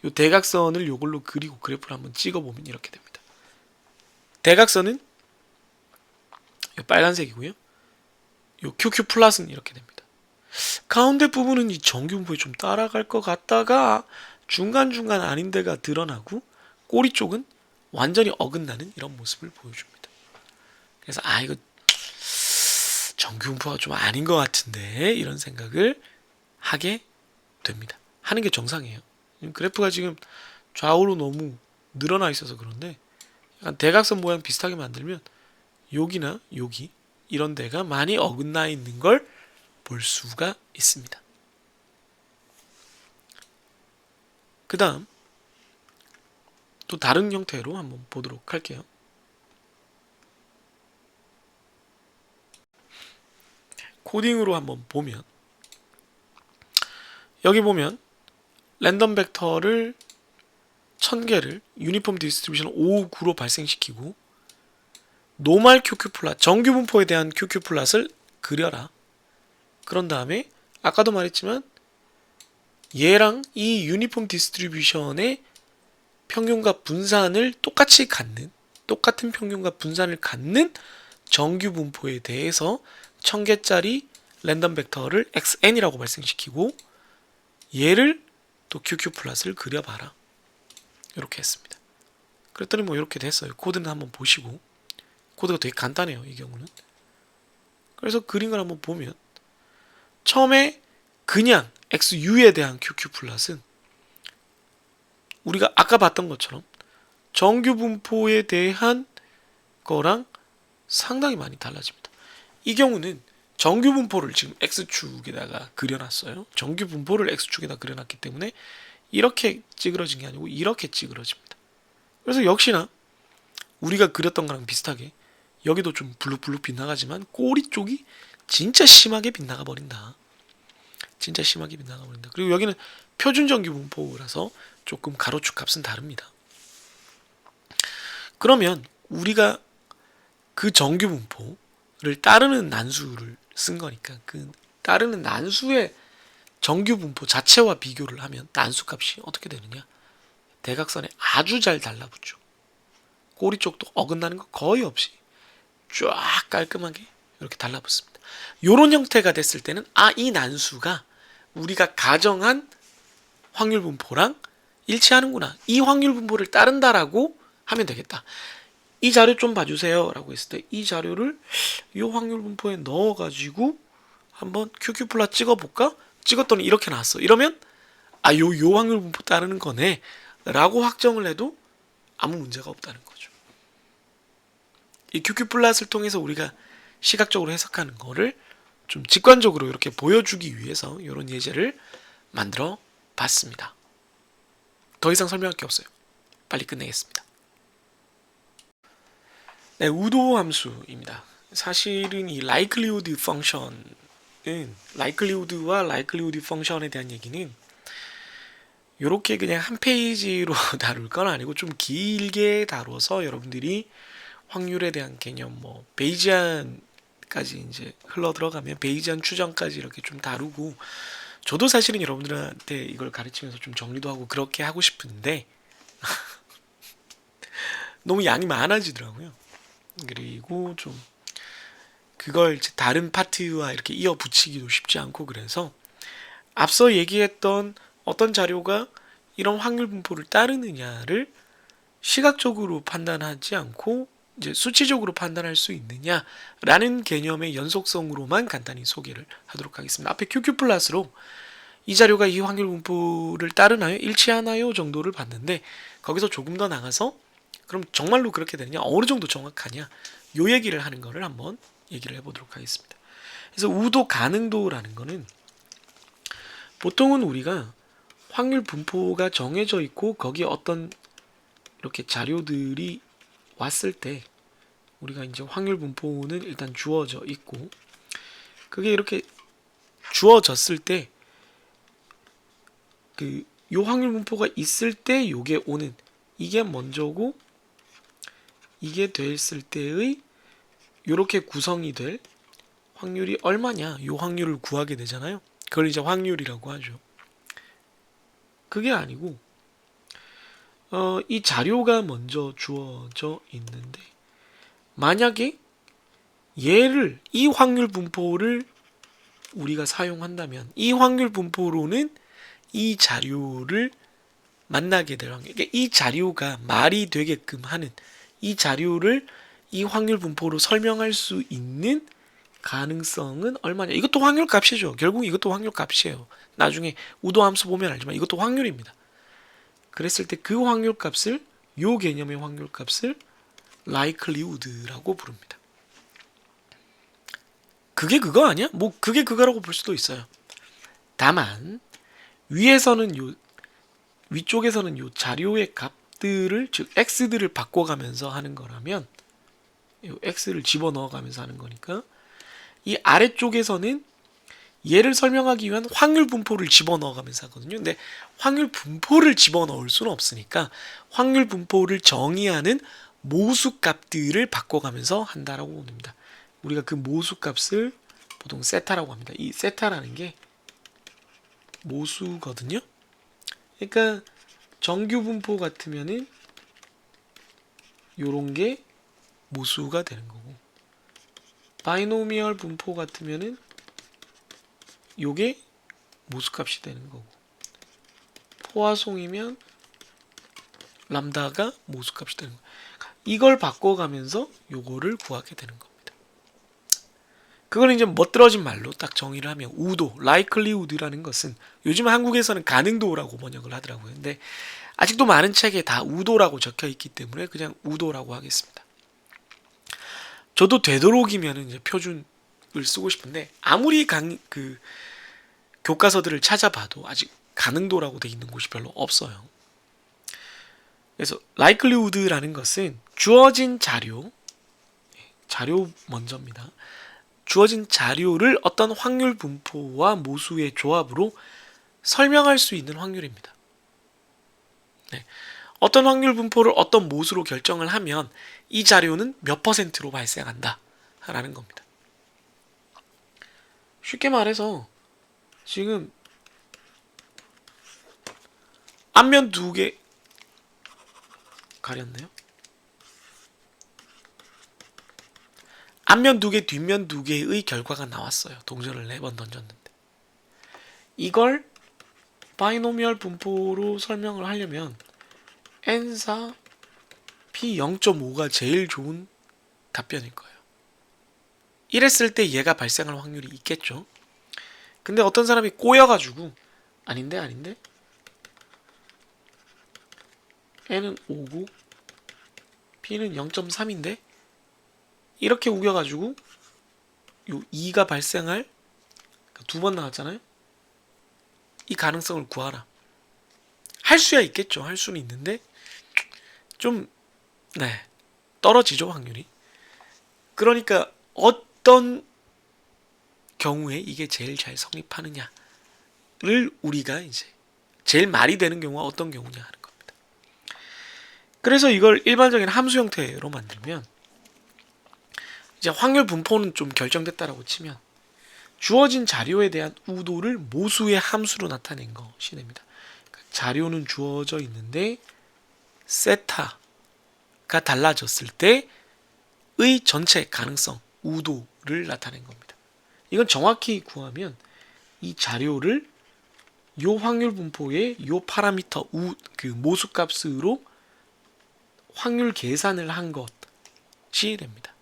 요 대각선을 요걸로 그리고 그래프를 한번 찍어보면 이렇게 됩니다. 대각선은 요 빨간색이고요. 요 QQ 플러스는 이렇게 됩니다. 가운데 부분은 이 정규 분포에 좀 따라갈 것 같다가 중간중간 아닌 데가 드러나고 꼬리 쪽은 완전히 어긋나는 이런 모습을 보여줍니다. 그래서 이거 정규 분포가 좀 아닌 것 같은데 이런 생각을 하게 됩니다. 하는 게 정상이에요. 그래프가 지금 좌우로 너무 늘어나 있어서 그런데 약간 대각선 모양 비슷하게 만들면 여기나 여기 이런 데가 많이 어긋나 있는 걸 볼 수가 있습니다. 그 다음 또 다른 형태로 한번 보도록 할게요. 코딩으로 한번 보면 여기 보면 랜덤 벡터를 1000개를 유니폼 디스트리뷰션 5, 9로 발생시키고 노멀 QQ 플랫, 정규 분포에 대한 QQ 플랫을 그려라. 그런 다음에 아까도 말했지만 얘랑 이 유니폼 디스트리뷰션의 평균과 분산을 똑같이 갖는, 똑같은 평균과 분산을 갖는 정규 분포에 대해서 1000개짜리 랜덤 벡터를 xn이라고 발생시키고 얘를 또 QQ 플랫을 그려봐라. 이렇게 했습니다. 그랬더니 뭐 이렇게 됐어요. 코드는 한번 보시고 코드가 되게 간단해요. 이 경우는. 그래서 그린 걸 한번 보면 처음에 그냥 XU에 대한 QQ 플랫은 우리가 아까 봤던 것처럼 정규 분포에 대한 거랑 상당히 많이 달라집니다. 이 경우는 정규 분포를 지금 X축에다가 그려놨어요. 정규 분포를 X축에다 그려놨기 때문에 이렇게 찌그러진 게 아니고 이렇게 찌그러집니다. 그래서 역시나 우리가 그렸던 거랑 비슷하게 여기도 좀 블룩블룩 빗나가지만 꼬리 쪽이 진짜 심하게 빗나가 버린다. 진짜 심하게 빗나가 버린다. 그리고 여기는 표준 정규 분포라서 조금 가로축 값은 다릅니다. 그러면 우리가 그 정규 분포를 따르는 난수를 쓴 거니까 그 따르는 난수의 정규 분포 자체와 비교를 하면 난수 값이 어떻게 되느냐? 대각선에 아주 잘 달라붙죠. 꼬리 쪽도 어긋나는 거 거의 없이 쫙 깔끔하게 이렇게 달라붙습니다. 이런 형태가 됐을 때는 이 난수가 우리가 가정한 확률 분포랑 일치하는구나. 이 확률 분포를 따른다라고 하면 되겠다. 이 자료 좀 봐주세요 라고 했을 때 이 자료를 이 확률 분포에 넣어가지고 한번 QQ 플랫 찍어볼까? 찍었더니 이렇게 나왔어. 이러면 요 확률 분포 따르는 거네 라고 확정을 해도 아무 문제가 없다는 거죠. 이 QQ 플랫을 통해서 우리가 시각적으로 해석하는 거를 좀 직관적으로 이렇게 보여주기 위해서 이런 예제를 만들어 봤습니다. 더 이상 설명할 게 없어요. 빨리 끝내겠습니다. 네, 우도 함수입니다. 사실은 이 likelihood 펑션은 likelihood와 likelihood 펑션에 대한 얘기는 이렇게 그냥 한 페이지로 다룰 건 아니고 좀 길게 다뤄서 여러분들이 확률에 대한 개념, 뭐 베이지안까지 이제 흘러 들어가면 베이지안 추정까지 이렇게 좀 다루고, 저도 사실은 여러분들한테 이걸 가르치면서 좀 정리도 하고 그렇게 하고 싶은데 너무 양이 많아지더라고요. 그리고 좀 그걸 이제 다른 파트와 이렇게 이어 붙이기도 쉽지 않고, 그래서 앞서 얘기했던 어떤 자료가 이런 확률 분포를 따르느냐를 시각적으로 판단하지 않고 이제 수치적으로 판단할 수 있느냐라는 개념의 연속성으로만 간단히 소개를 하도록 하겠습니다. 앞에 QQ 플러스로 이 자료가 이 확률 분포를 따르나요? 일치하나요? 정도를 봤는데, 거기서 조금 더 나가서 그럼 정말로 그렇게 되느냐? 어느 정도 정확하냐? 요 얘기를 하는 거를 한번 얘기를 해보도록 하겠습니다. 그래서 우도 가능도라는 거는 보통은 우리가 확률 분포가 정해져 있고 거기에 어떤 이렇게 자료들이 왔을 때 우리가 이제 확률 분포는 일단 주어져 있고, 그게 이렇게 주어졌을 때 그 요 확률 분포가 있을 때 요게 오는, 이게 먼저고 이게 됐을 때의 요렇게 구성이 될 확률이 얼마냐, 요 확률을 구하게 되잖아요. 그걸 이제 확률이라고 하죠. 그게 아니고 이 자료가 먼저 주어져 있는데, 만약에 얘를 이 확률 분포를 우리가 사용한다면 이 확률 분포로는 이 자료를 만나게 될 확률, 그러니까 이 자료가 말이 되게끔 하는, 이 자료를 이 확률 분포로 설명할 수 있는 가능성은 얼마냐. 이것도 확률 값이죠. 결국 이것도 확률 값이에요. 나중에 우도 함수 보면 알지만 이것도 확률입니다. 그랬을 때 그 확률 값을, 요 개념의 확률 값을 likelihood라고 부릅니다. 그게 그거 아니야? 뭐 그게 그거라고 볼 수도 있어요. 다만 위에서는 요, 위쪽에서는 요 자료의 값들을, 즉 x들을 바꿔가면서 하는 거라면, 요 x를 집어넣어가면서 하는 거니까, 이 아래쪽에서는 얘를 설명하기 위한 확률 분포를 집어넣어가면서 하거든요. 근데 확률 분포를 집어넣을 수는 없으니까 확률 분포를 정의하는 모수 값들을 바꿔가면서 한다라고 봅니다. 우리가 그 모수 값을 보통 세타라고 합니다. 이 세타라는 게 모수거든요. 그러니까 정규 분포 같으면은 요런 게 모수가 되는 거고, 바이노미얼 분포 같으면은 요게 모수값이 되는 거고, 포화송이면 람다가 모수값이 되는 거고, 이걸 바꿔가면서 요거를 구하게 되는 겁니다. 그걸 이제 멋들어진 말로 딱 정의를 하면 우도, likelihood라는 것은 요즘 한국에서는 가능도라고 번역을 하더라고요. 근데 아직도 많은 책에 다 우도라고 적혀 있기 때문에 그냥 우도라고 하겠습니다. 저도 되도록이면 이제 표준을 쓰고 싶은데 아무리 그 교과서들을 찾아봐도 아직 가능도라고 돼 있는 곳이 별로 없어요. 그래서 likelihood라는 것은 주어진 자료 먼저입니다. 주어진 자료를 어떤 확률 분포와 모수의 조합으로 설명할 수 있는 확률입니다. 네. 어떤 확률 분포를 어떤 모수로 결정을 하면 이 자료는 몇 %로 발생한다 라는 겁니다. 쉽게 말해서 지금 앞면 2개 가렸네요. 앞면 2개, 뒷면 2개의 결과가 나왔어요. 동전을 4번 던졌는데. 이걸 바이노미얼 분포로 설명을 하려면 N사 P 0.5가 제일 좋은 답변일 거예요. 이랬을 때 얘가 발생할 확률이 있겠죠. 근데 어떤 사람이 꼬여가지고 아닌데 N은 5고 P는 0.3인데 이렇게 우겨가지고 요 2가 발생할, 두 번 나왔잖아요. 이 가능성을 구하라. 할 수야 있겠죠. 할 수는 있는데 좀 떨어지죠, 확률이. 그러니까 어떤 경우에 이게 제일 잘 성립하느냐를 우리가 이제 제일 말이 되는 경우가 어떤 경우냐 하는 겁니다. 그래서 이걸 일반적인 함수 형태로 만들면 이제 확률 분포는 좀 결정됐다라고 치면 주어진 자료에 대한 우도를 모수의 함수로 나타낸 것이 됩니다. 그러니까 자료는 주어져 있는데 세타가 달라졌을 때의 전체 가능성, 우도를 나타낸 겁니다. 이건 정확히 구하면 이 자료를 요 확률 분포의 요 파라미터 그 모수값으로 확률 계산을 한 것이 됩니다.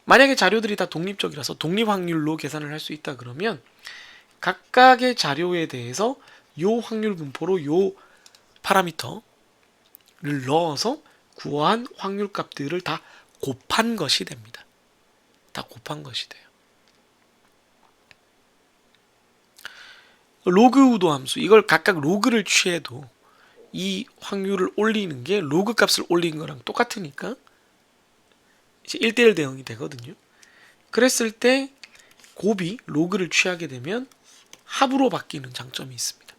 만약에 자료들이 다 독립적이라서 독립확률로 계산을 할 수 있다 그러면 각각의 자료에 대해서 요 확률 분포로 요 파라미터를 넣어서 구한 확률 값들을 다 곱한 것이 됩니다. 다 곱한 것이 돼요. 로그 우도 함수, 이걸 각각 로그를 취해도 이 확률을 올리는 게 로그 값을 올린 거랑 똑같으니까 이제 1대1 대응이 되거든요. 그랬을 때 곱이 로그를 취하게 되면 합으로 바뀌는 장점이 있습니다.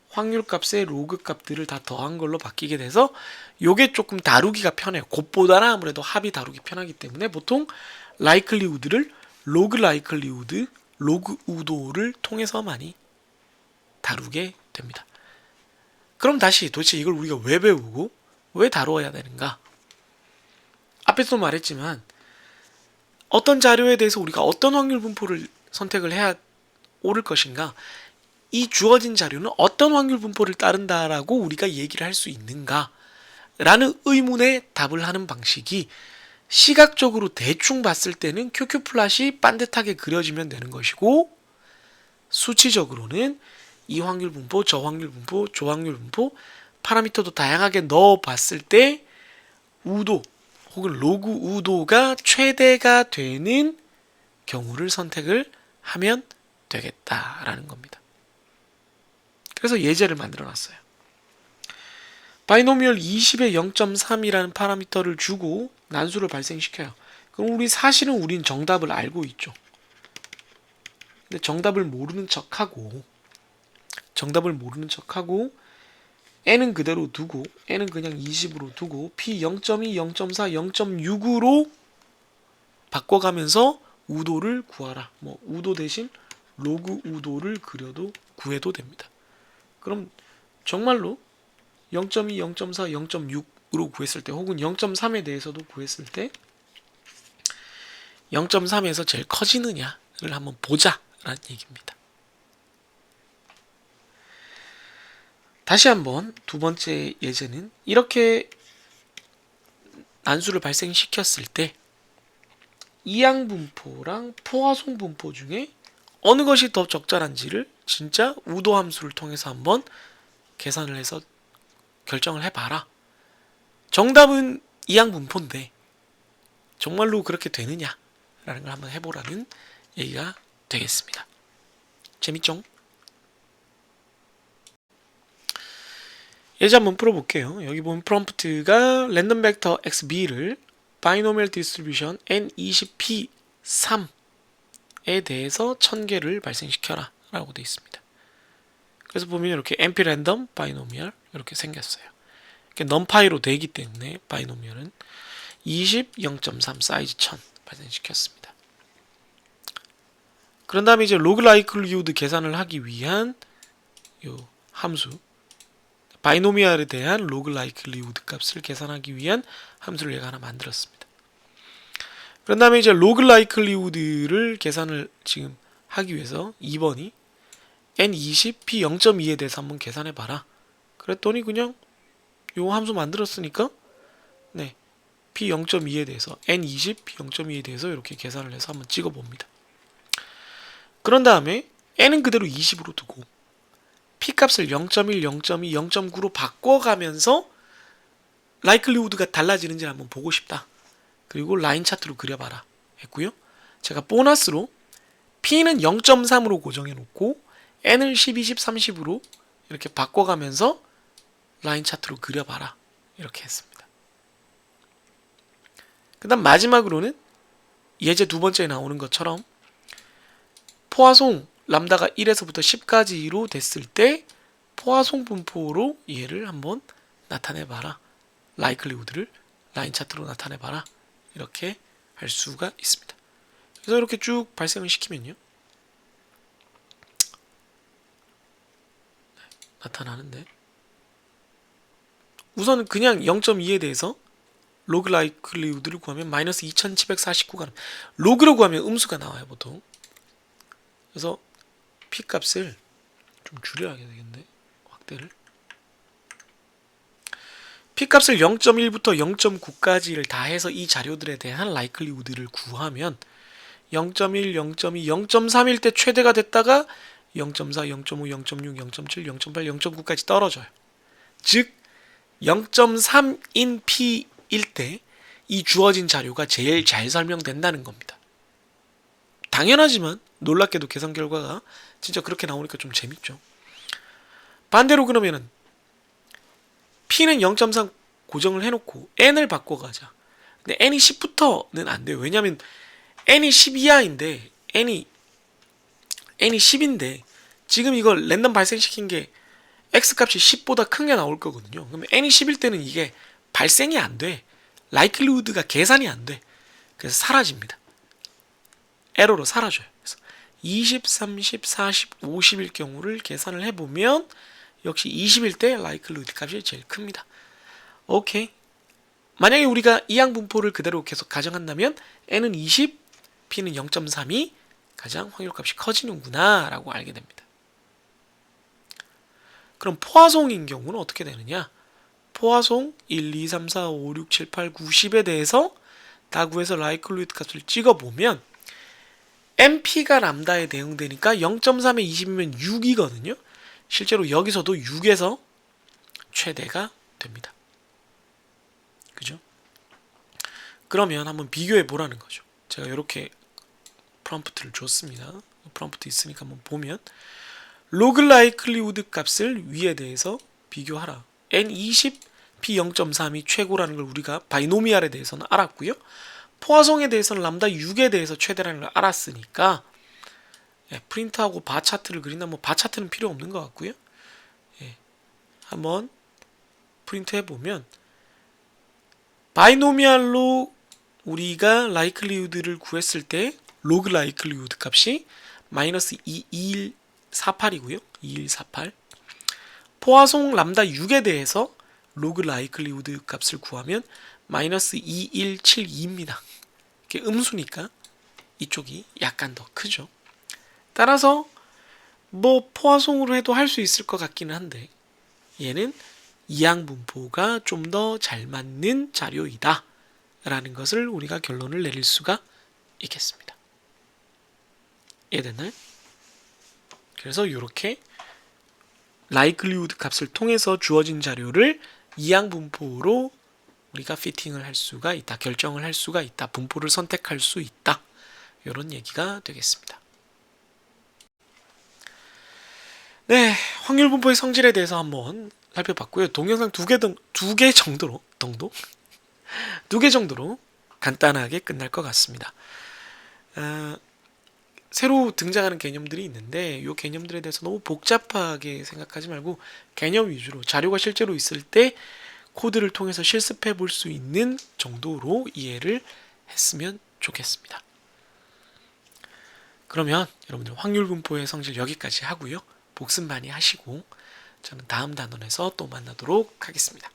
확률 값에 로그 값들을 다 더한 걸로 바뀌게 돼서 요게 조금 다루기가 편해요. 곱보다는 아무래도 합이 다루기 편하기 때문에 보통 라이클리우드를 로그 라이클리우드, 로그 우도를 통해서 많이 다루게 됩니다. 그럼 다시 도대체 이걸 우리가 왜 배우고 왜 다루어야 되는가? 앞에서도 말했지만 어떤 자료에 대해서 우리가 어떤 확률 분포를 선택을 해야 옳을 것인가, 이 주어진 자료는 어떤 확률 분포를 따른다라고 우리가 얘기를 할 수 있는가 라는 의문에 답을 하는 방식이 시각적으로 대충 봤을 때는 QQ 플랫이 반듯하게 그려지면 되는 것이고, 수치적으로는 이 확률 분포, 저 확률 분포, 저 확률 분포 파라미터도 다양하게 넣어 봤을 때 우도 혹은 로그 우도가 최대가 되는 경우를 선택을 하면 되겠다라는 겁니다. 그래서 예제를 만들어 놨어요. 바이노미얼 20에 0.3이라는 파라미터를 주고 난수를 발생시켜요. 그럼 사실은 우린 정답을 알고 있죠. 근데 정답을 모르는 척하고 n은 그대로 두고 n은 그냥 20으로 두고 p 0.2, 0.4, 0.6으로 바꿔가면서 우도를 구하라. 우도 대신 로그 우도를 구해도 됩니다. 그럼 정말로 0.2, 0.4, 0.6으로 구했을 때 혹은 0.3에 대해서도 구했을 때 0.3에서 제일 커지느냐를 한번 보자라는 얘기입니다. 다시 한번 두 번째 예제는 이렇게 난수를 발생시켰을 때 이항분포랑 포화송분포 중에 어느 것이 더 적절한지를 진짜 우도 함수를 통해서 한번 계산을 해서 결정을 해봐라. 정답은 이항분포인데 정말로 그렇게 되느냐라는 걸 한번 해보라는 얘기가 되겠습니다. 재밌죠? 예제 한번 풀어볼게요. 여기 보면 프롬프트가 랜덤 벡터 xb를 바이노미얼 디스트리뷰션 n20p3에 대해서 1000개를 발생시켜라 라고 되어 있습니다. 그래서 보면 이렇게 np 랜덤 바이노미얼 이렇게 생겼어요. 넘파이로 되기 때문에 바이노미얼은 20, 0.3 사이즈 1000 발생시켰습니다. 그런 다음에 이제 로그 라이클리우드 계산을 하기 위한 요 함수, 바이노미얼에 대한 로그 라이클리우드 값을 계산하기 위한 함수를 얘가 하나 만들었습니다. 그런 다음에 이제 로그 라이클리우드를 계산을 지금 하기 위해서 2번이 n20 p 0.2에 대해서 한번 계산해 봐라. 그랬더니 그냥 요 함수 만들었으니까 p 0.2에 대해서 n20 p 0.2에 대해서 이렇게 계산을 해서 한번 찍어 봅니다. 그런 다음에 n은 그대로 20으로 두고 p값을 0.1, 0.2, 0.9로 바꿔가면서 라이클리우드가 달라지는지 한번 보고 싶다. 그리고 라인 차트로 그려봐라 했고요. 제가 보너스로 P는 0.3으로 고정해 놓고 N을 10, 20, 30으로 이렇게 바꿔가면서 라인 차트로 그려봐라. 이렇게 했습니다. 그 다음 마지막으로는 예제 두 번째에 나오는 것처럼 포화송 람다가 1에서부터 10까지로 됐을 때 포화송 분포로 얘를 한번 나타내봐라. 라이클리우드를 라인 차트로 나타내봐라. 이렇게 할 수가 있습니다. 그래서 이렇게 쭉 발생을 시키면요. 나타나는데 우선은 그냥 0.2에 대해서 로그 라이클리우드를 구하면 마이너스 2749가 로그로 구하면 음수가 나와요 보통. 그래서 P 값을 좀 줄여야 되겠네. 확대를. P 값을 0.1부터 0.9까지를 다 해서 이 자료들에 대한 라이클리우드를 구하면 0.1, 0.2, 0.3일 때 최대가 됐다가 0.4, 0.5, 0.6, 0.7, 0.8, 0.9까지 떨어져요. 즉 0.3인 P일 때 이 주어진 자료가 제일 잘 설명된다는 겁니다. 당연하지만 놀랍게도 계산 결과가 진짜 그렇게 나오니까 좀 재밌죠. 반대로 그러면은 P는 0.3 고정을 해놓고 N을 바꿔가자. 근데 N이 10부터는 안 돼요. 왜냐면 N이 10 이하인데 N이 10인데 지금 이걸 랜덤 발생시킨 게 X값이 10보다 큰 게 나올 거거든요. 그러면 N이 10일 때는 이게 발생이 안 돼. 라이클리우드가 계산이 안 돼. 그래서 사라집니다. 에러로 사라져요. 그래서 20, 30, 40, 50일 경우를 계산을 해보면 역시 20일 때 라이클리우드 값이 제일 큽니다. 오케이. 만약에 우리가 이항 분포를 그대로 계속 가정한다면 N은 20, P는 0.3이 가장 확률값이 커지는구나 라고 알게 됩니다. 그럼 포화송인 경우는 어떻게 되느냐? 포화송 1, 2, 3, 4, 5, 6, 7, 8, 9, 10에 대해서 다 구해서 라이클리우드 값을 찍어보면 MP가 람다에 대응되니까 0.3에 20이면 6이거든요. 실제로 여기서도 6에서 최대가 됩니다. 그죠? 그러면 한번 비교해 보라는 거죠. 제가 이렇게 프롬프트를 줬습니다. 프롬프트 있으니까 한번 보면 로그 라이클리우드 값을 위에 대해서 비교하라. N20, P0.3이 최고라는 걸 우리가 바이노미알에 대해서는 알았고요. 포화송에 대해서는 람다 6에 대해서 최대라는 걸 알았으니까 프린트하고 바 차트를 그린다. 뭐 바 차트는 필요 없는 것 같고요. 한번 프린트 해보면 바이노미알로 우리가 라이클리우드를 구했을 때 로그 라이클리우드 값이 마이너스 2148이고요. 2148. 포화송 람다 6에 대해서 로그 라이클리우드 값을 구하면 마이너스 2172입니다. 이게 음수니까 이쪽이 약간 더 크죠. 따라서 뭐 포화송으로 해도 할 수 있을 것 같기는 한데 얘는 이항 분포가 좀 더 잘 맞는 자료이다 라는 것을 우리가 결론을 내릴 수가 있겠습니다. 이해됐나요? 그래서 이렇게 라이클리우드 값을 통해서 주어진 자료를 이항 분포로 우리가 피팅을 할 수가 있다. 결정을 할 수가 있다. 분포를 선택할 수 있다. 이런 얘기가 되겠습니다. 네, 확률 분포의 성질에 대해서 한번 살펴봤고요. 동영상 두 개 정도로 간단하게 끝날 것 같습니다. 새로 등장하는 개념들이 있는데 이 개념들에 대해서 너무 복잡하게 생각하지 말고 개념 위주로 자료가 실제로 있을 때 코드를 통해서 실습해 볼 수 있는 정도로 이해를 했으면 좋겠습니다. 그러면 여러분들 확률 분포의 성질 여기까지 하고요. 복습 많이 하시고 저는 다음 단원에서 또 만나도록 하겠습니다.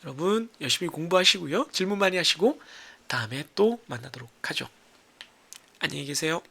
여러분 열심히 공부하시고요. 질문 많이 하시고 다음에 또 만나도록 하죠. 안녕히 계세요.